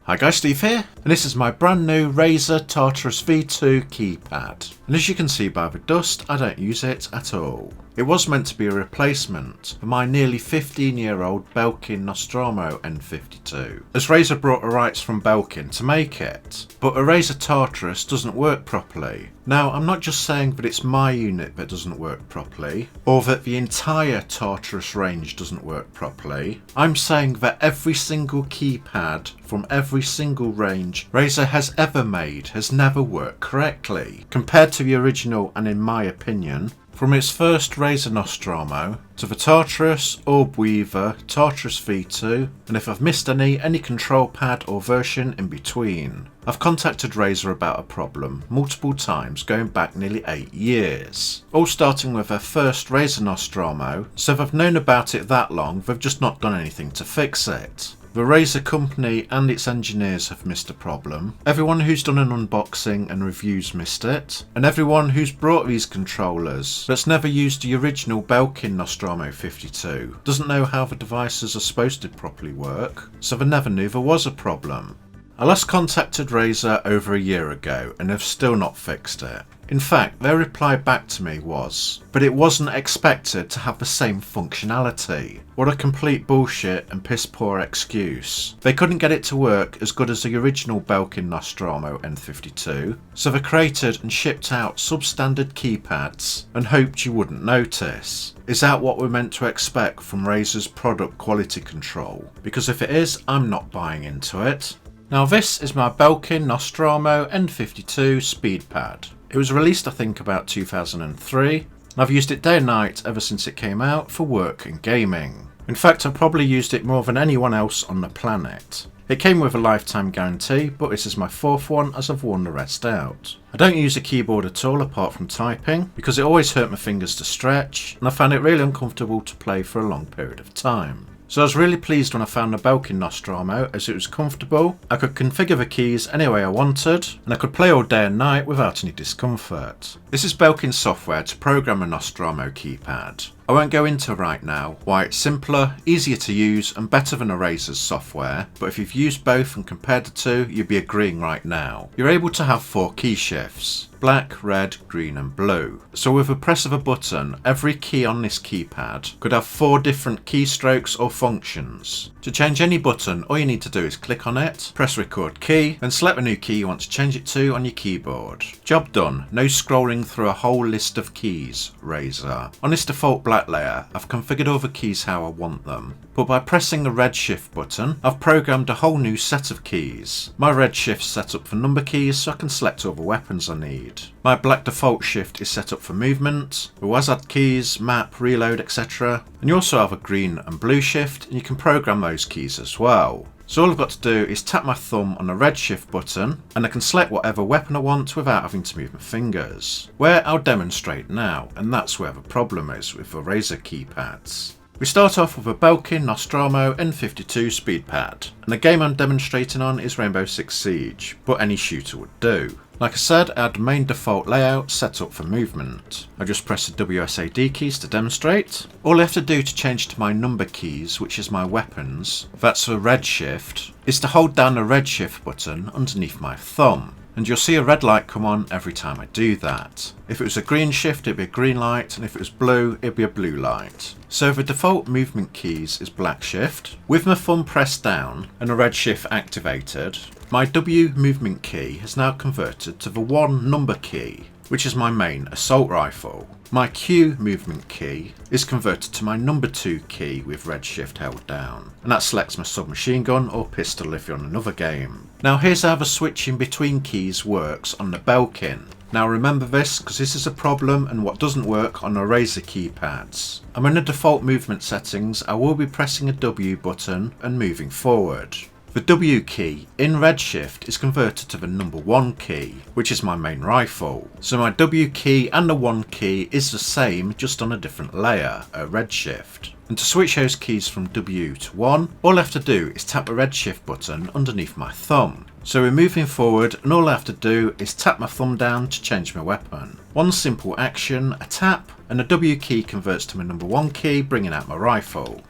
Hi guys, Steve here, and this is my brand new RAZER Tartarus V2 keypad. And as you can see by the dust, I don't use it at all. It was meant to be a replacement for my nearly 15-year-old Belkin Nostromo N52, as RAZER brought the rights from Belkin to make it. But a RAZER Tartarus doesn't work properly. Now, I'm not just saying that it's my unit that doesn't work properly, or that the entire Tartarus range doesn't work properly. I'm saying that every single keypad from every single range RAZER has ever made has never worked correctly, compared to the original, and in my opinion, from its first RAZER Nostromo to the Tartarus Orbweaver, Tartarus V2, and if I've missed any control pad or version in between. I've contacted RAZER about a problem multiple times going back nearly 8 years. All starting with their first RAZER Nostromo, so they've known about it that long, they've just not done anything to fix it. The RAZER company and its engineers have missed a problem, everyone who's done an unboxing and reviews missed it, and everyone who's brought these controllers that's never used the original Belkin Nostromo 52 doesn't know how the devices are supposed to properly work, so they never knew there was a problem. I last contacted RAZER over a year ago and have still not fixed it. In fact, their reply back to me was, but it wasn't expected to have the same functionality. What a complete bullshit and piss poor excuse. They couldn't get it to work as good as the original Belkin Nostromo N52, so they created and shipped out substandard keypads and hoped you wouldn't notice. Is that what we're meant to expect from RAZER's product quality control? Because if it is, I'm not buying into it. Now this is my Belkin Nostromo N52 speed pad. It was released I think about 2003, and I've used it day and night ever since it came out for work and gaming. In fact, I probably used it more than anyone else on the planet. It came with a lifetime guarantee, but this is my 4th one as I've worn the rest out. I don't use a keyboard at all apart from typing, because it always hurt my fingers to stretch, and I found it really uncomfortable to play for a long period of time. So I was really pleased when I found the Belkin Nostromo, as it was comfortable, I could configure the keys any way I wanted, and I could play all day and night without any discomfort. This is Belkin software to program a Nostromo keypad. I won't go into right now why it's simpler, easier to use and better than a RAZER's software, but if you've used both and compared the two, you'd be agreeing right now. You're able to have 4 key shifts: black, red, green and blue. So with a press of a button, every key on this keypad could have 4 different keystrokes or functions. To change any button, all you need to do is click on it, press record key, then select the new key you want to change it to on your keyboard. Job done, no scrolling through a whole list of keys, RAZER. On this default black layer, I've configured all the keys how I want them, but by pressing the red shift button, I've programmed a whole new set of keys. My red shift's set up for number keys so I can select all the weapons I need. My black default shift is set up for movement, the WASD keys, map, reload, etc. And you also have a green and blue shift, and you can program those keys as well. So all I've got to do is tap my thumb on the red shift button and I can select whatever weapon I want without having to move my fingers. Where I'll demonstrate now, and that's where the problem is with the RAZER keypads. We start off with a Belkin Nostromo N52 speed pad, and the game I'm demonstrating on is Rainbow Six Siege, but any shooter would do. Like I said, I had the main default layout set up for movement. I just press the WSAD keys to demonstrate. All I have to do to change to my number keys, which is my weapons, that's the red shift, is to hold down the red shift button underneath my thumb. And you'll see a red light come on every time I do that. If it was a green shift, it'd be a green light, and if it was blue, it'd be a blue light. So the default movement keys is black shift. With my thumb pressed down and the red shift activated, my W movement key has now converted to the 1 number key, which is my main assault rifle. My Q movement key is converted to my number 2 key with red shift held down, and that selects my submachine gun or pistol if you're on another game. Now here's how the switching between keys works on the Belkin. Now remember this, because this is a problem and what doesn't work on the RAZER keypads. I'm in the default movement settings, I will be pressing a W button and moving forward. The W key in red shift is converted to the number 1 key, which is my main rifle. So my W key and the 1 key is the same, just on a different layer, at red shift. And to switch those keys from W to 1, all I have to do is tap the red shift button underneath my thumb. So we're moving forward and all I have to do is tap my thumb down to change my weapon. One simple action, a tap, and the W key converts to my number 1 key, bringing out my rifle.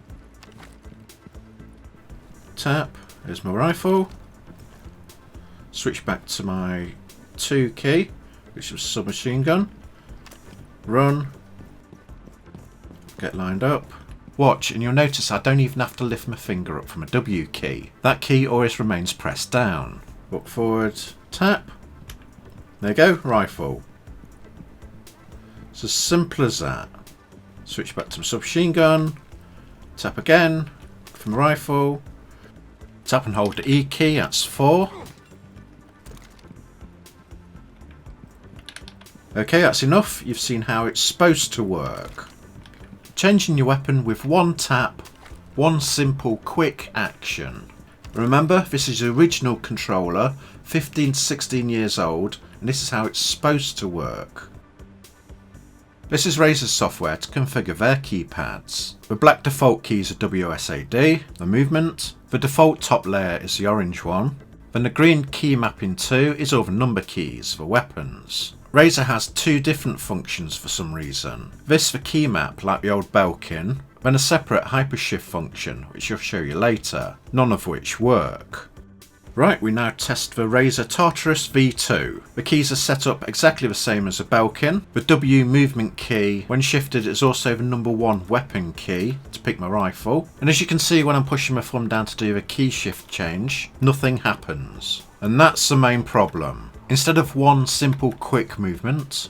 Tap. There's my rifle. switch back to my 2 key, which was submachine gun. Run. Get lined up. Watch, and you'll notice I don't even have to lift my finger up from a W key. That key always remains pressed down. Walk forward, tap. There you go, rifle. It's as simple as that. Switch back to my submachine gun. Tap again from the rifle. Tap and hold the E key, that's 4. Okay, that's enough. You've seen how it's supposed to work. Changing your weapon with one tap, one simple quick action. Remember, this is the original controller, 15 to 16 years old, and this is how it's supposed to work. This is Razer's software to configure their keypads. The black default keys are WSAD, the movement, the default top layer is the orange one, then the green key mapping 2 is all the number keys for weapons. Razer has 2 different functions for some reason. This for key map like the old Belkin, then a separate HyperShift function which I'll show you later, none of which work. Right, we now test the RAZER Tartarus V2. The keys are set up exactly the same as a Belkin. The W movement key, when shifted, is also the number 1 weapon key to pick my rifle. And as you can see when I'm pushing my thumb down to do the key shift change, nothing happens. And that's the main problem. Instead of one simple quick movement,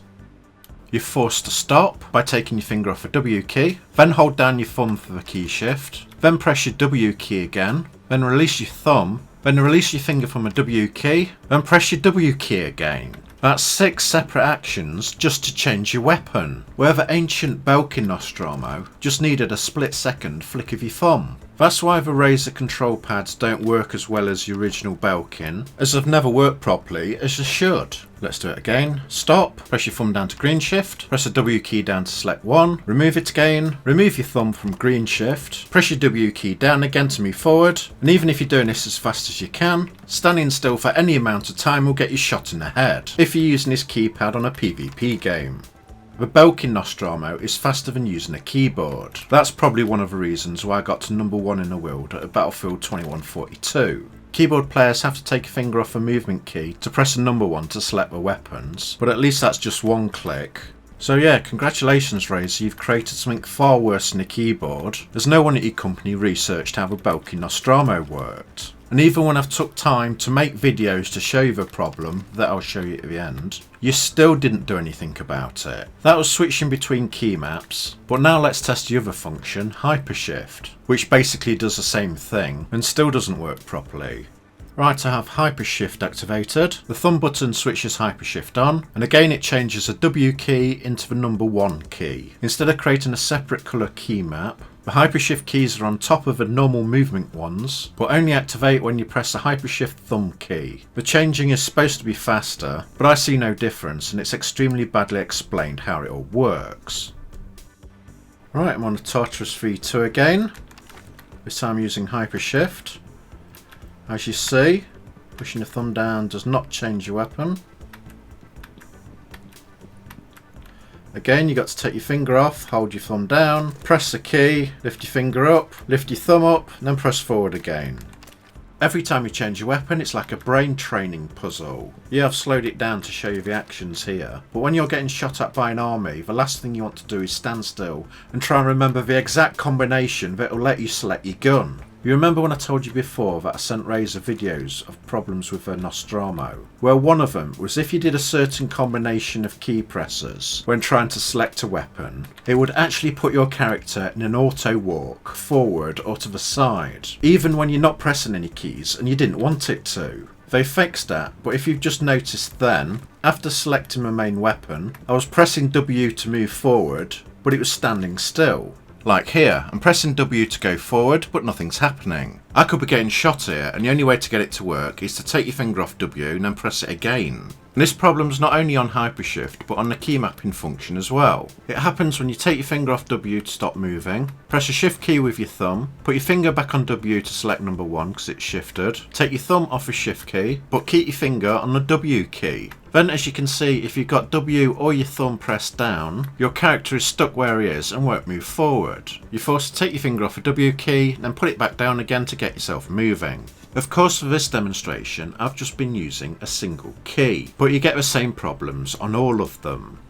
you're forced to stop by taking your finger off the W key, then hold down your thumb for the key shift, then press your W key again, then release your thumb, then release your finger from a W key, then press your W key again. That's 6 separate actions just to change your weapon, where the ancient Belkin Nostromo just needed a split-second flick of your thumb. That's why the Razer control pads don't work as well as the original Belkin, as they've never worked properly as they should. Let's do it again. Stop, press your thumb down to green shift, press the W key down to select one, remove it again, remove your thumb from green shift, press your W key down again to move forward, and even if you're doing this as fast as you can, standing still for any amount of time will get you shot in the head, if you're using this keypad on a PvP game. The Belkin Nostromo is faster than using a keyboard. That's probably one of the reasons why I got to number 1 in the world at Battlefield 2142. Keyboard players have to take a finger off a movement key to press the number 1 to select the weapons, but at least that's just one click. So yeah, congratulations Razer, you've created something far worse than a keyboard, as no one at your company researched how the Belkin Nostromo worked. And even when I've took time to make videos to show you the problem, that I'll show you at the end, you still didn't do anything about it. That was switching between key maps, but now let's test the other function, HyperShift, which basically does the same thing and still doesn't work properly. Right, I have HyperShift activated, the thumb button switches HyperShift on, and again it changes the W key into the number 1 key. Instead of creating a separate colour key map, the HyperShift keys are on top of the normal movement ones, but only activate when you press the HyperShift thumb key. The changing is supposed to be faster, but I see no difference and it's extremely badly explained how it all works. Right, I'm on the Tartarus V2 again, this time using HyperShift. As you see, pushing the thumb down does not change your weapon. Again, you got to take your finger off, hold your thumb down, press the key, lift your finger up, lift your thumb up, and then press forward again. Every time you change your weapon, it's like a brain training puzzle. Yeah, I've slowed it down to show you the actions here, but when you're getting shot at by an army, the last thing you want to do is stand still and try and remember the exact combination that will let you select your gun. You remember when I told you before that I sent Razer videos of problems with their Nostromo? Well, one of them was if you did a certain combination of key presses when trying to select a weapon, it would actually put your character in an auto walk, forward or to the side, even when you're not pressing any keys and you didn't want it to. They fixed that, but if you've just noticed then, after selecting my main weapon, I was pressing W to move forward, but it was standing still. Like here, I'm pressing W to go forward, but nothing's happening. I could be getting shot here, and the only way to get it to work is to take your finger off W and then press it again. And this problem's not only on HyperShift, but on the key mapping function as well. It happens when you take your finger off W to stop moving, press the shift key with your thumb, put your finger back on W to select number 1 because it's shifted, take your thumb off the shift key, but keep your finger on the W key. Then as you can see, if you've got W or your thumb pressed down, your character is stuck where he is and won't move forward. You're forced to take your finger off the W key, then put it back down again to get yourself moving. Of course, for this demonstration I've just been using a single key, but you get the same problems on all of them.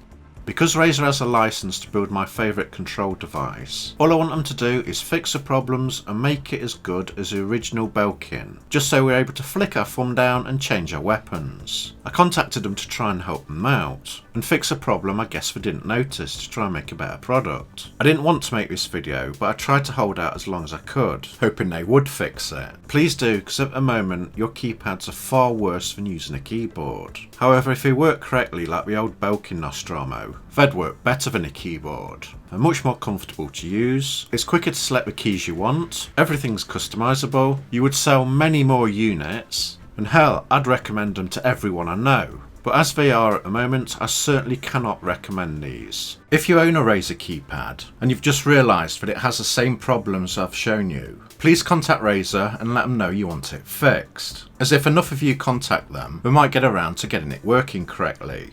Because Razer has a license to build my favourite control device, all I want them to do is fix the problems and make it as good as the original Belkin, just so we're able to flick our thumb down and change our weapons. I contacted them to try and help them out, and fix a problem I guess they didn't notice to try and make a better product. I didn't want to make this video, but I tried to hold out as long as I could, hoping they would fix it. Please do, because at the moment your keypads are far worse than using a keyboard. However, if they work correctly like the old Belkin Nostromo, they'd work better than a keyboard. They're much more comfortable to use, it's quicker to select the keys you want, everything's customizable, you would sell many more units, and hell, I'd recommend them to everyone I know. But as they are at the moment, I certainly cannot recommend these. If you own a Razer keypad, and you've just realised that it has the same problems I've shown you, please contact Razer and let them know you want it fixed. As if enough of you contact them, we might get around to getting it working correctly.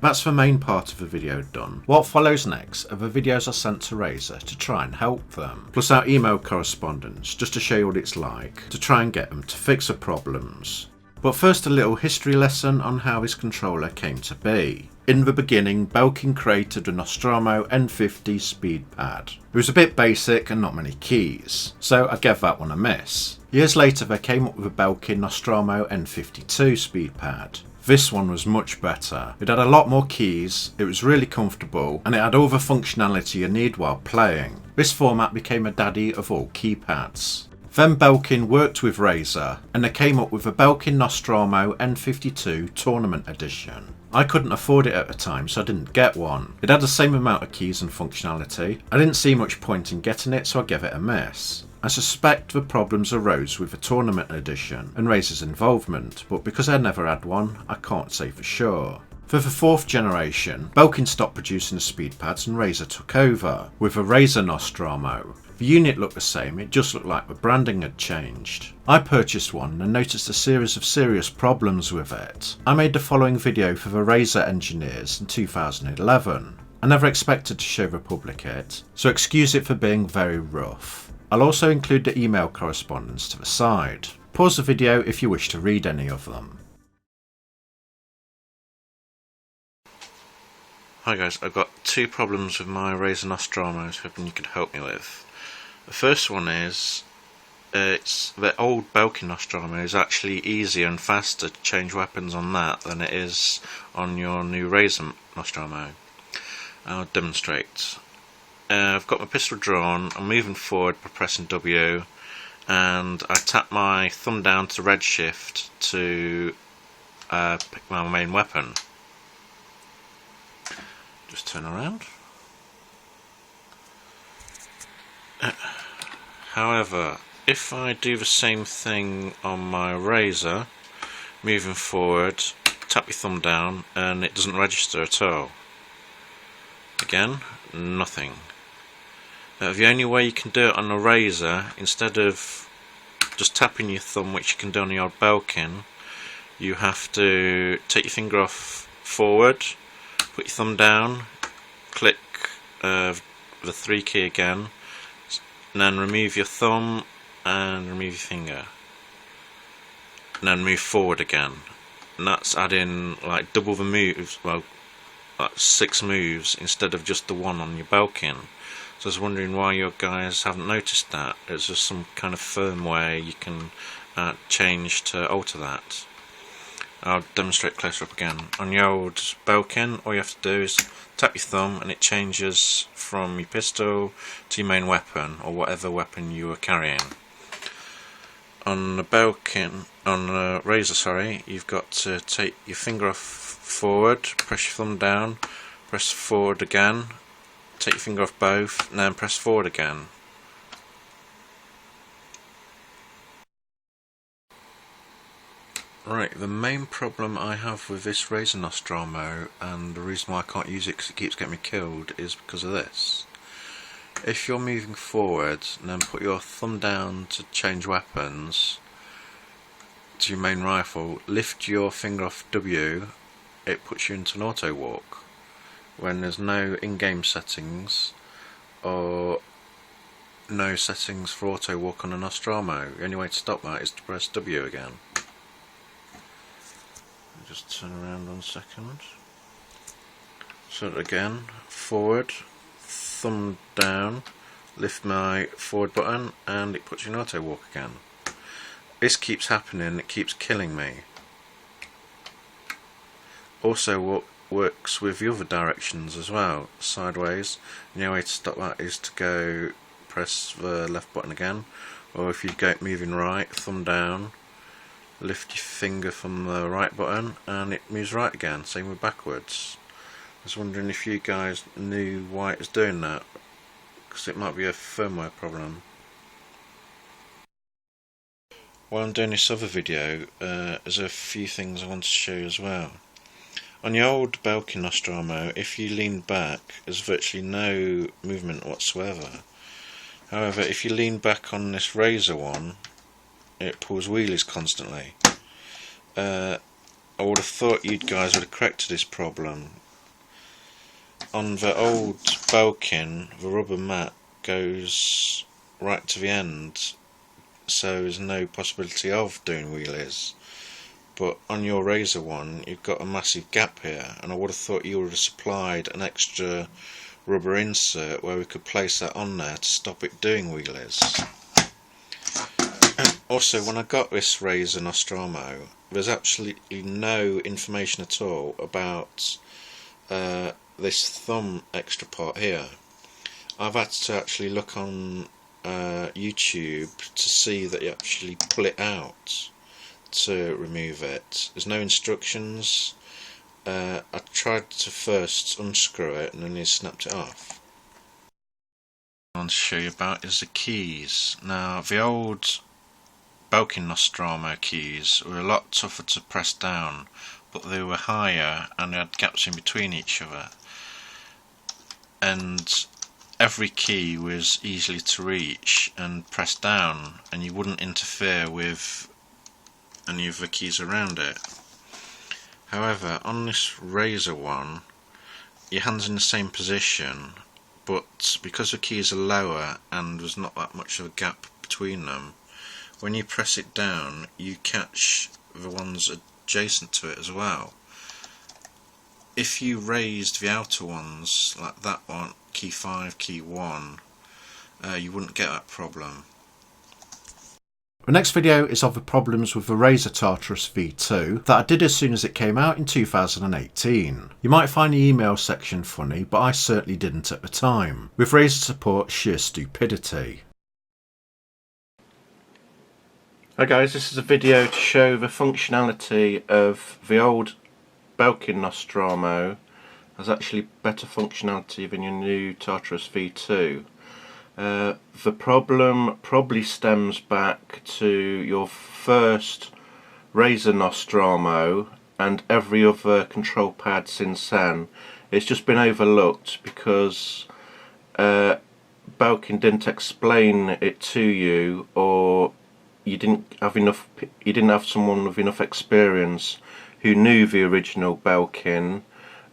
That's the main part of the video done. What follows next are the videos I sent to Razer to try and help them, plus our email correspondence just to show you what it's like, to try and get them to fix the problems. But first, a little history lesson on how this controller came to be. In the beginning, Belkin created the Nostromo N50 speed pad. It was a bit basic and not many keys, so I gave that one a miss. Years later they came up with a Belkin Nostromo N52 speed pad. This one was much better. It had a lot more keys, it was really comfortable, and it had all the functionality you need while playing. This format became a daddy of all keypads. Then Belkin worked with Razer, and they came up with the Belkin Nostromo N52 Tournament Edition. I couldn't afford it at the time, so I didn't get one. It had the same amount of keys and functionality. I didn't see much point in getting it, so I gave it a miss. I suspect the problems arose with the Tournament Edition and Razer's involvement, but because I never had one, I can't say for sure. For the 4th generation, Belkin stopped producing the speed pads and Razer took over, with the RAZER Nostromo. The unit looked the same, it just looked like the branding had changed. I purchased one and noticed a series of serious problems with it. I made the following video for the Razer engineers in 2011. I never expected to show the public it, so excuse it for being very rough. I'll also include the email correspondence to the side. Pause the video if you wish to read any of them. Hi guys, I've got 2 problems with my RAZER Nostromos, hoping you could help me with. The first one is, the old Belkin Nostromo is actually easier and faster to change weapons on that than it is on your new RAZER Nostromo. I'll demonstrate. I've got my pistol drawn, I'm moving forward by pressing W, and I tap my thumb down to red shift to pick my main weapon. Just turn around. However, if I do the same thing on my Razer, moving forward, tap your thumb down, and it doesn't register at all. Again, nothing. The only way you can do it on a Razer, instead of just tapping your thumb, which you can do on your Belkin, you have to take your finger off forward, put your thumb down, click the 3 key again, and then remove your thumb and remove your finger, and then move forward again. And that's adding like double the moves, well, like 6 moves instead of just the 1 on your Belkin. So I was wondering why you guys haven't noticed that. It's just some kind of firmware you can change to alter that. I'll demonstrate closer up again. On your old Belkin, all you have to do is tap your thumb and it changes from your pistol to your main weapon, or whatever weapon you were carrying. On the Belkin, on the Razer, sorry, you've got to take your finger off forward, press your thumb down, press forward again, take your finger off both, and then press forward again. Right, the main problem I have with this RAZER Nostromo, and the reason why I can't use it because it keeps getting me killed, is because of this. If you're moving forward and then put your thumb down to change weapons to your main rifle, lift your finger off W, it puts you into an auto walk when there's no in-game settings or no settings for auto walk on a Nostromo. The only way to stop that is to press W again. Just turn around 1 second. So again, forward, thumb down, lift my forward button, and it puts you in auto walk again. This keeps happening, it keeps killing me. Also works with the other directions as well, sideways. The only way to stop that is to go press the left button again, or if you go moving right, thumb down, lift your finger from the right button and it moves right again. Same with backwards. I was wondering if you guys knew why it was doing that, because it might be a firmware problem. While I'm doing this other video, there's a few things I want to show you as well. On the old Belkin Nostromo, if you lean back, there's virtually no movement whatsoever. However, if you lean back on this RAZER one, it pulls wheelies constantly. I would have thought you guys would have corrected this problem. On the old Belkin, the rubber mat goes right to the end, so there's no possibility of doing wheelies. But on your RAZER one, you've got a massive gap here, and I would have thought you would have supplied an extra rubber insert where we could place that on there to stop it doing wheelies. Also, when I got this RAZER Nostromo, there's absolutely no information at all about this thumb extra part here. I've had to actually look on YouTube to see that you actually pull it out to remove it. There's no instructions. I tried to first unscrew it and then he snapped it off. What I want to show you about is the keys. Now, the old Belkin Nostromo keys were a lot tougher to press down, but they were higher and they had gaps in between each other, and every key was easily to reach and press down, and you wouldn't interfere with any of the keys around it. However, on this RAZER one, your hand's in the same position, but because the keys are lower and there's not that much of a gap between them, when you press it down you catch the ones adjacent to it as well. If you raised the outer ones, like that one, key 5, key 1, you wouldn't get that problem. The next video is of the problems with the RAZER Tartarus V2 that I did as soon as it came out in 2018. You might find the email section funny, but I certainly didn't at the time, with RAZER support sheer stupidity. Hi guys, this is a video to show the functionality of the old Belkin Nostromo. Has actually better functionality than your new Tartarus V2. The problem probably stems back to your first RAZER Nostromo and every other control pad since then. It's just been overlooked because Belkin didn't explain it to you, or you didn't have someone with enough experience who knew the original Belkin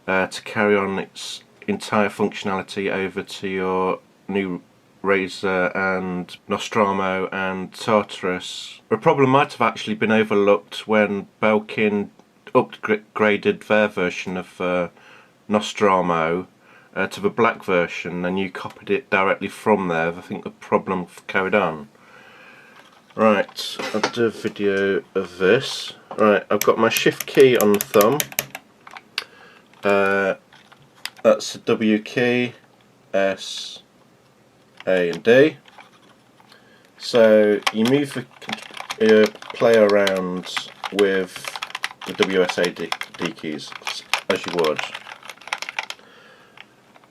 to carry on its entire functionality over to your new RAZER and Nostromo and Tartarus. The problem might have actually been overlooked when Belkin upgraded their version of Nostromo to the black version, and you copied it directly from there. I think the problem carried on. Right, I'll do a video of this. Right, I've got my shift key on the thumb. That's the W key, S, A and D. So you move the player around with the WSAD keys as you would.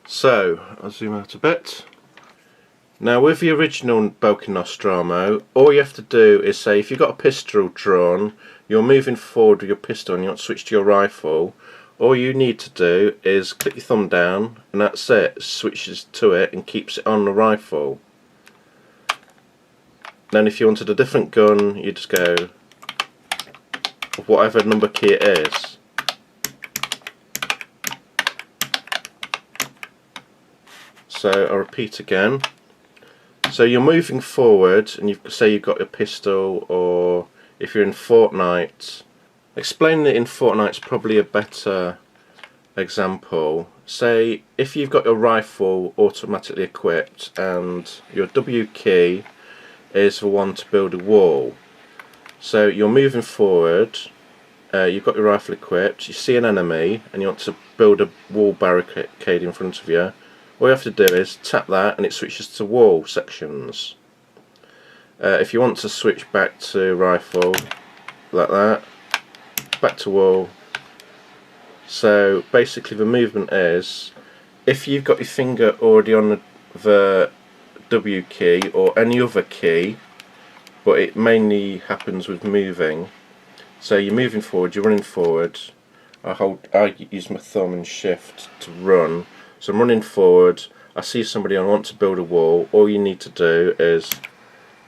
So I'll zoom out a bit. Now with the original Belkin Nostromo, all you have to do is say, if you've got a pistol drawn, you're moving forward with your pistol and you want to switch to your rifle, all you need to do is click your thumb down and that's it. It switches to it and keeps it on the rifle. Then if you wanted a different gun, you just go whatever number key it is. So I'll repeat again. So you're moving forward, and say you've got your pistol, or if you're in Fortnite, explaining it in Fortnite's probably a better example. Say if you've got your rifle automatically equipped and your W key is the one to build a wall. So you're moving forward, you've got your rifle equipped, you see an enemy and you want to build a wall barricade in front of you. All you have to do is tap that and it switches to wall sections. If you want to switch back to rifle, like that, back to wall. So basically the movement is, if you've got your finger already on the W key or any other key, but it mainly happens with moving. So you're moving forward, you're running forward. I use my thumb and shift to run. So I'm running forward, I see somebody, I want to build a wall. All you need to do is,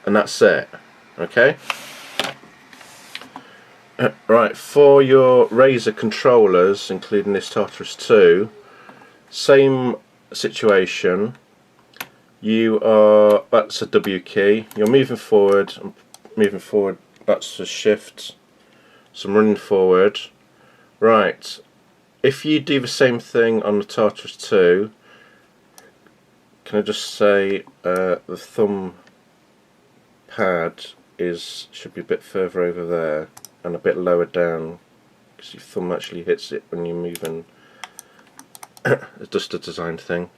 and that's it. Okay? Right, for your RAZER controllers, including this Tartarus 2, same situation. That's a W key, you're moving forward, that's a shift, so I'm running forward. Right, if you do the same thing on the Tartarus 2, can I just say the thumb pad should be a bit further over there and a bit lower down, because your thumb actually hits it when you're moving. It's just a design thing.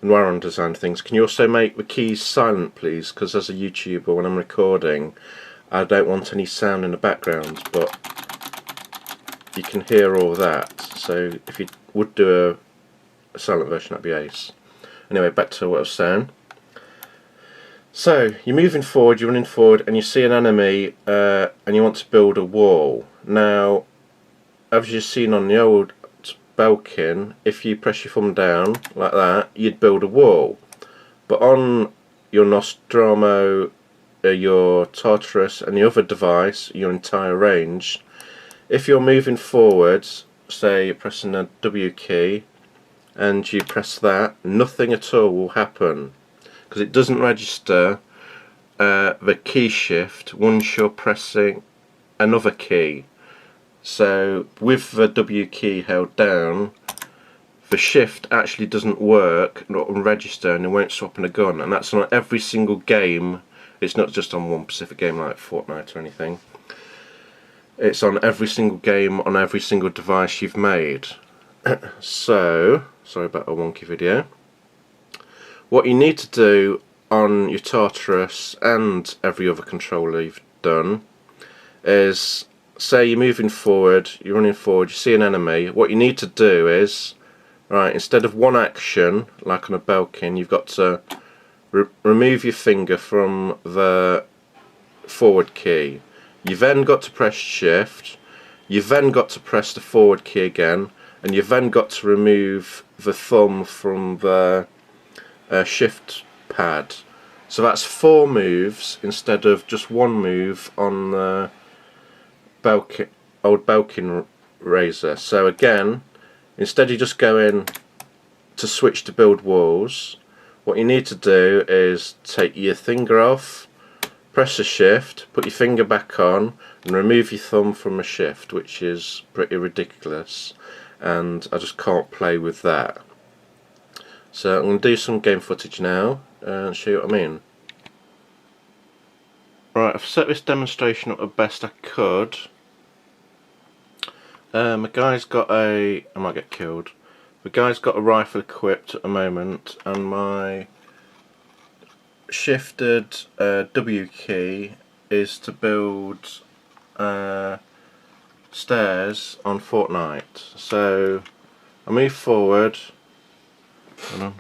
And while on design things, can you also make the keys silent, please? Because as a YouTuber, when I'm recording, I don't want any sound in the background, but you can hear all that. So if you would do a silent version, that'd be ace. Anyway, back to what I was saying. So you're moving forward, you're running forward, and you see an enemy, and you want to build a wall. Now, as you've seen on the old Belkin, if you press your thumb down like that, you'd build a wall. But on your Nostromo, your Tartarus, and the other device, your entire range, if you're moving forward, say you're pressing a W key, and you press that, nothing at all will happen, because it doesn't register the key shift once you're pressing another key. So with the W key held down, the shift actually doesn't work, not register, and it won't swap in a gun. And that's on every single game. It's not just on one specific game like Fortnite or anything. It's on every single game on every single device you've made. So, sorry about a wonky video. What you need to do on your Tartarus and every other controller you've done is, say you're moving forward, you're running forward, you see an enemy, what you need to do is, right, instead of one action, like on a Belkin, you've got to remove your finger from the forward key. You've then got to press shift, you've then got to press the forward key again, and you've then got to remove the thumb from the shift pad. So that's 4 moves instead of just one move on the old Belkin RAZER. So again, instead of just going to switch to build walls, what you need to do is take your finger off, press the shift, put your finger back on, and remove your thumb from a shift, which is pretty ridiculous, and I just can't play with that. So I'm going to do some game footage now and show you what I mean. Right, I've set this demonstration up the best I could. My guy's got I might get killed. The guy's got a rifle equipped at the moment, and my shifted W key is to build stairs on Fortnite. So I move forward, hold on,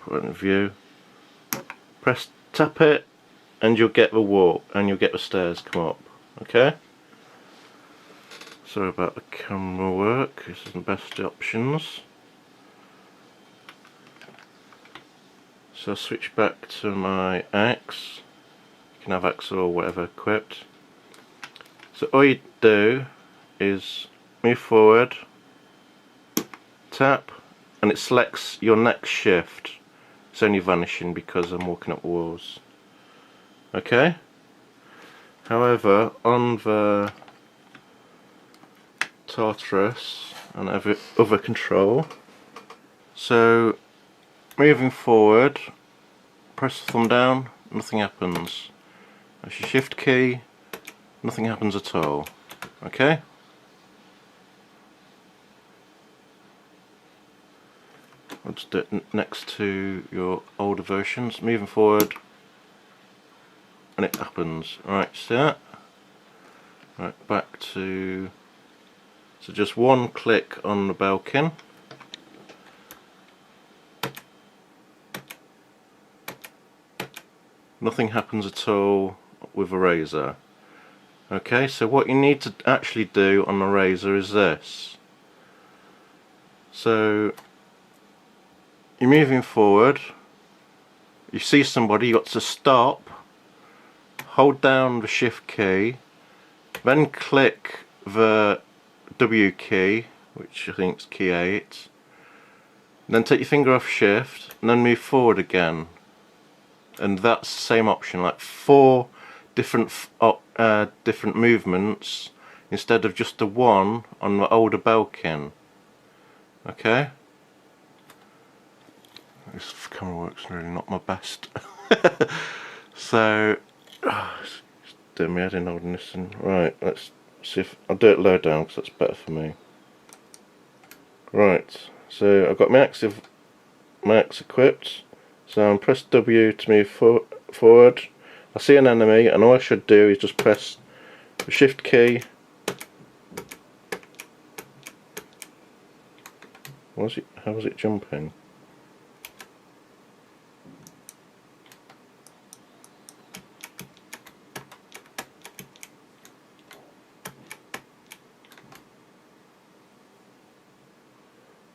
put it in view, tap it, and you'll get the wall, and you'll get the stairs come up. Okay? Sorry about the camera work, this isn't the best options. So I'll switch back to my axe. You can have axe or whatever equipped. So all you do is move forward, tap, and it selects your next shift. It's only vanishing because I'm walking up walls. Okay? However, on the Tartarus and every other control, so moving forward, press the thumb down, nothing happens. Press your shift key, nothing happens at all. Okay? I'll just do it next to your older versions. Moving forward, and it happens. Right, see that? Right, back to... So just one click on the Belkin. Nothing happens at all with a Razer. Okay, so what you need to actually do on the Razer is this. So you're moving forward, you see somebody, you got to stop, hold down the shift key, then click the W key, which I think is key 8, then take your finger off shift and then move forward again. And that's the same option, like 4 different different movements instead of just the one on the older Belkin. Okay? This camera work's really not my best. So, it's doing me head in holding this in. Right, let's see if I'll do it low down because that's better for me. Right, so I've got my axe equipped. So I'm press W to move forward. I see an enemy, and all I should do is just press the shift key. How was it jumping?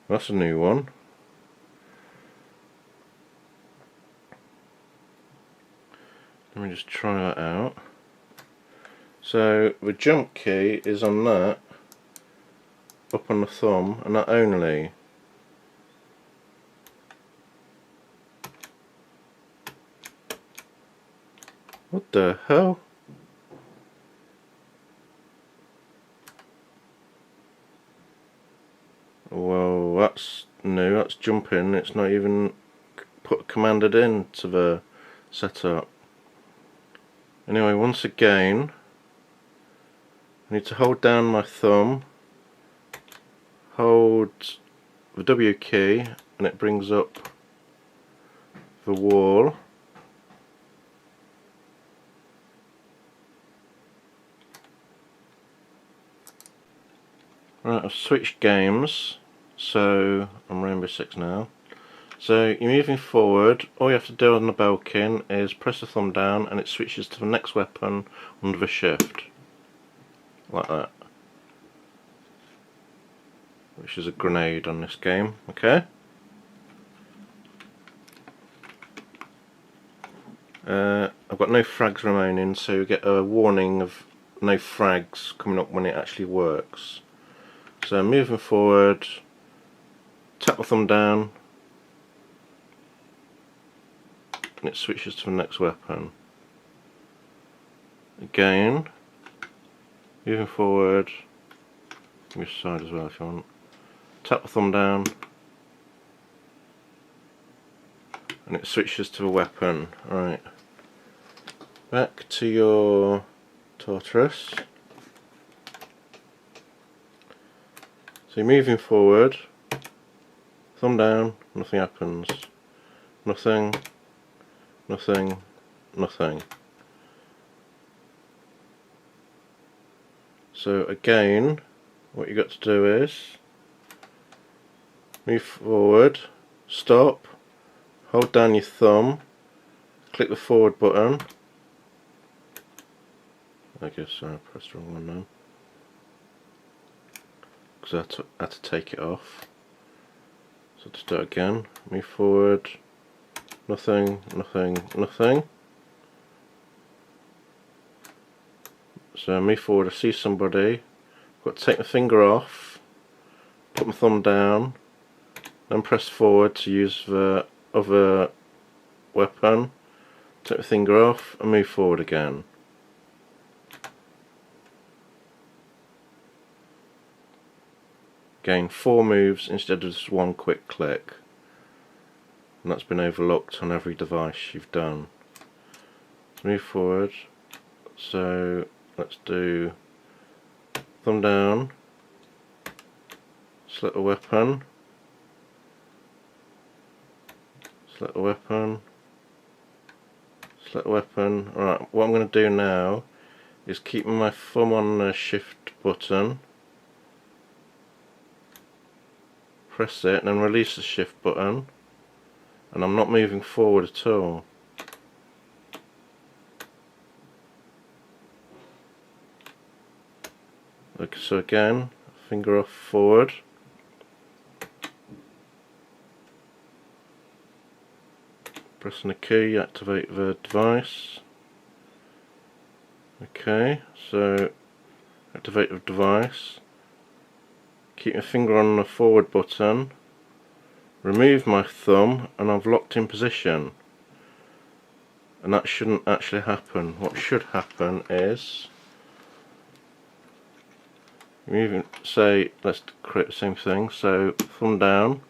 That's a new one. Let me just try that out. So the jump key is on that, up on the thumb, and that only. What the hell? Well, that's new, that's jumping, it's not even commanded into the setup. Anyway, once again, I need to hold down my thumb, hold the W key, and it brings up the wall. Right, I've switched games, so I'm Rainbow Six now. So you're moving forward, all you have to do on the Belkin is press the thumb down and it switches to the next weapon under the shift. Like that. Which is a grenade on this game, okay? I've got no frags remaining, so you get a warning of no frags coming up when it actually works. So moving forward, tap the thumb down, and it switches to the next weapon. Again, moving forward, this side as well if you want. Tap the thumb down, and it switches to the weapon. Right, back to your Tartarus. So you're moving forward, thumb down, nothing happens. Nothing. Nothing, nothing. So again, what you got to do is move forward, stop, hold down your thumb, click the forward button. I guess I pressed the wrong one now, because I had to take it off. So just do it again, move forward. Nothing, nothing, nothing. So I move forward, I see somebody, I've got to take my finger off, put my thumb down, then press forward to use the other weapon, take the finger off and move forward again. Again, 4 moves instead of just 1 quick click. And that's been overlooked on every device you've done. Let's move forward. So let's do thumb down, select the weapon, select the weapon, select the weapon. Alright, what I'm going to do now is keep my thumb on the shift button, press it and then release the shift button, and I'm not moving forward at all. Okay, so again, finger off forward, pressing the key, activate the device. Okay, so activate the device, keep my finger on the forward button, remove my thumb, and I've locked in position. And that shouldn't actually happen. What should happen is, moving, say, let's create the same thing. So thumb down,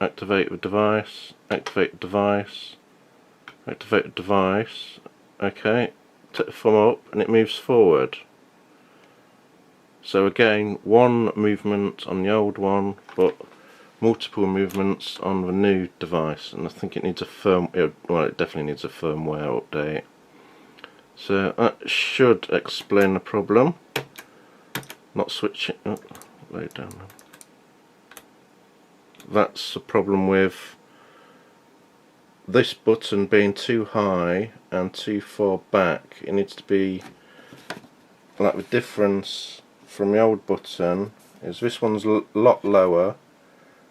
activate the device, activate the device, activate the device. Okay, take the thumb up and it moves forward. So again, 1 movement on the old one, but multiple movements on the new device. And I think it needs a well, it definitely needs a firmware update. So that should explain the problem. Not switching. Oh, lay it down. That's the problem with this button being too high and too far back. It needs to be like, the difference from the old button is this one's a lot lower.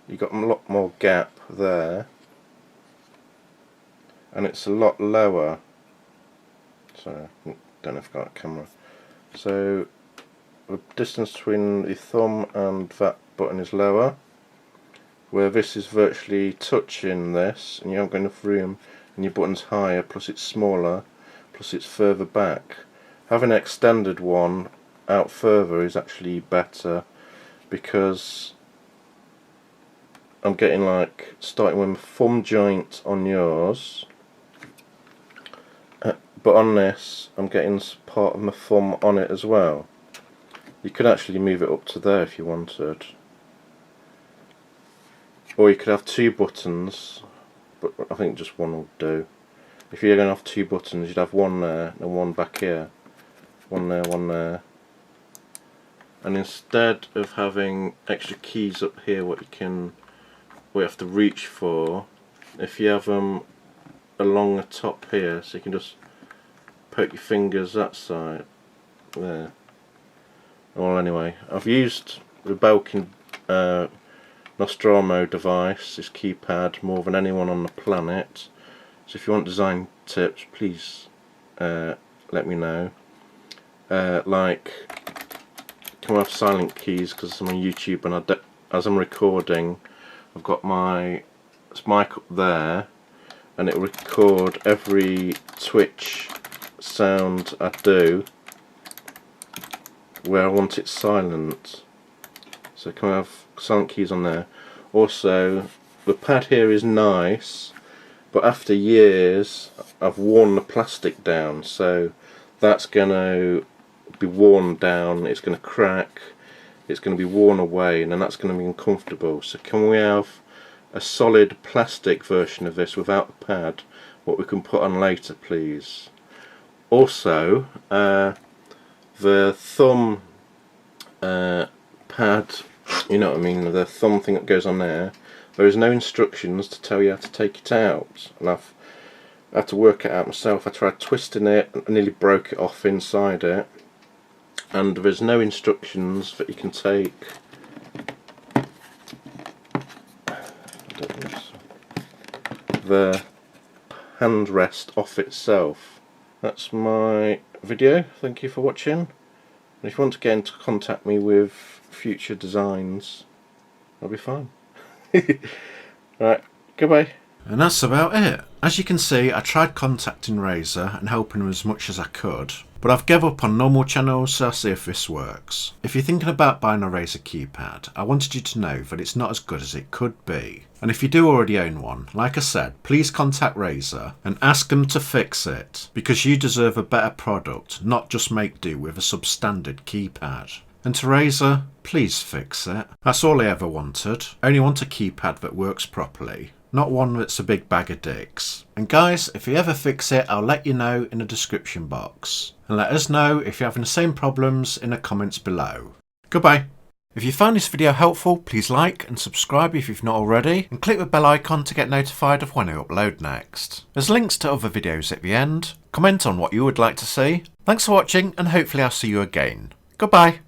You got a lot more gap there, and it's a lot lower. So I don't know if I've got a camera. So the distance between the thumb and that button is lower, where this is virtually touching this, and you haven't got enough room, and your button's higher, plus it's smaller, plus it's further back. Having an extended one out further is actually better, because I'm getting, like, starting with my thumb joint on yours, but on this I'm getting part of my thumb on it as well. You could actually move it up to there if you wanted, or you could have 2 buttons, but I think just 1 will do. If you're going to have 2 buttons, you'd have 1 there and 1 back here, 1 there, 1 there. And instead of having extra keys up here, what you have to reach for, if you have them along the top here, so you can just poke your fingers that side there. Well, anyway, I've used the Belkin Nostromo device, this keypad, more than anyone on the planet. So if you want design tips, please let me know. Like, can we have silent keys, because I'm on YouTube and as I'm recording, I've got my mic up there, and it will record every Twitch sound I do where I want it silent. So can I have silent keys on there? Also, the pad here is nice, but after years I've worn the plastic down, so that's going to be worn down, it's going to crack, it's going to be worn away, and then that's going to be uncomfortable. So can we have a solid plastic version of this without the pad, what we can put on later, please? Also, the thumb pad, you know what I mean, the thumb thing that goes on there, there is no instructions to tell you how to take it out, and I had to work it out myself. I tried twisting it and I nearly broke it off inside it, and there's no instructions that you can take the handrest off itself. That's my video. Thank you for watching, and if you want to get into contact me with future designs, I'll be fine. Right, goodbye. And that's about it. As you can see, I tried contacting Razer and helping them as much as I could, but I've given up on normal channels, so I'll see if this works. If you're thinking about buying a Razer keypad, I wanted you to know that it's not as good as it could be. And if you do already own one, like I said, please contact Razer and ask them to fix it, because you deserve a better product, not just make do with a substandard keypad. And to Razer, please fix it. That's all I ever wanted. I only want a keypad that works properly, not one that's a big bag of dicks. And guys, if you ever fix it, I'll let you know in the description box. And let us know if you're having the same problems in the comments below. Goodbye. If you found this video helpful, please like and subscribe if you've not already, and click the bell icon to get notified of when I upload next. There's links to other videos at the end. Comment on what you would like to see. Thanks for watching, and hopefully I'll see you again. Goodbye.